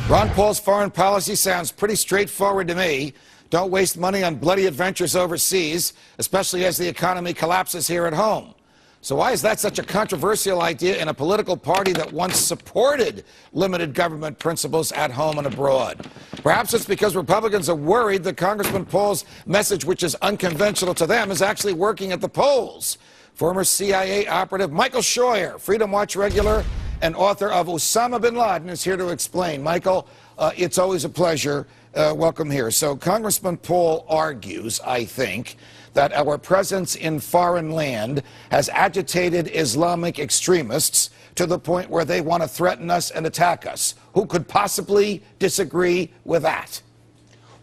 Ron Paul's foreign policy sounds pretty straightforward to me. Don't waste money on bloody adventures overseas, especially as the economy collapses here at home. So why is that such a controversial idea in a political party that once supported limited government principles at home and abroad? Perhaps it's because Republicans are worried that Congressman Paul's message, which is unconventional to them, is actually working at the polls. Former CIA operative Michael Scheuer, Freedom Watch regular and author of Osama bin Laden, is here to explain. Michael, it's always a pleasure. Welcome here. So Congressman Paul argues, I think, that our presence in foreign land has agitated Islamic extremists to the point where they want to threaten us and attack us. Who could possibly disagree with that?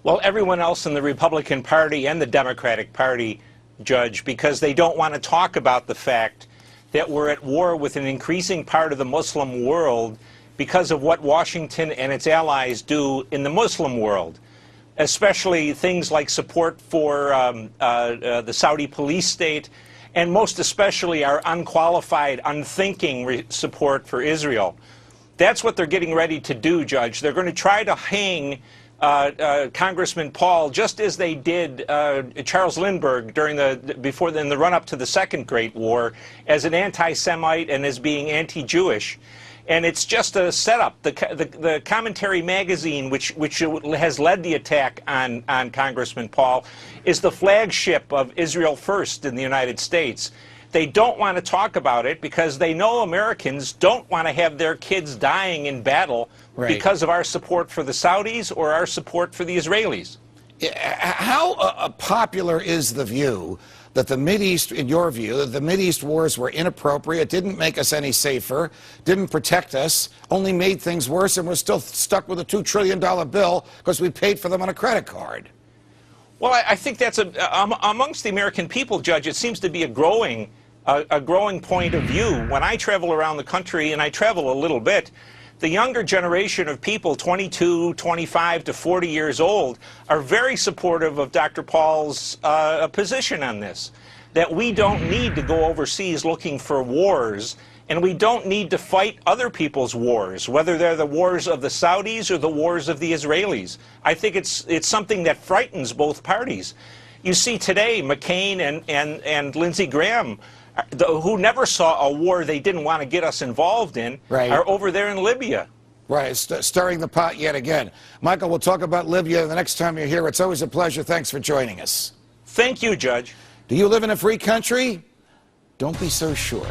Well, everyone else in the Republican Party and the Democratic Party, Judge, because they don't want to talk about the fact that we're at war with an increasing part of the Muslim world because of what Washington and its allies do in the Muslim world, especially things like support for the Saudi police state, and most especially our unqualified, unthinking support for Israel. That's what they're getting ready to do, Judge. They're going to try to hang Congressman Paul, just as they did Charles Lindbergh in the run-up to the Second Great War, as an anti-Semite and as being anti-Jewish. And it's just a setup. The Commentary magazine, which has led the attack on Congressman Paul, is the flagship of Israel First in the United States. They don't want to talk about it because they know Americans don't want to have their kids dying in battle because of our support for the Saudis or our support for the Israelis. How popular is the view that the Mideast, in your view, that the Mideast wars were inappropriate, didn't make us any safer, didn't protect us, only made things worse, and we're still stuck with a $2 trillion bill because we paid for them on a credit card? Well, I think that's amongst the American people, Judge, it seems to be a growing point of view. When I travel around the country, and I travel a little bit, the younger generation of people, 22, 25 to 40 years old, are very supportive of Dr. Paul's position on this, that we don't need to go overseas looking for wars, and we don't need to fight other people's wars, whether they're the wars of the Saudis or the wars of the Israelis. I think it's something that frightens both parties. You see today, McCain and Lindsey Graham, who never saw a war they didn't want to get us involved in, are over there in Libya. Right, stirring the pot yet again. Michael, we'll talk about Libya the next time you're here. It's always a pleasure. Thanks for joining us. Thank you, Judge. Do you live in a free country? Don't be so sure.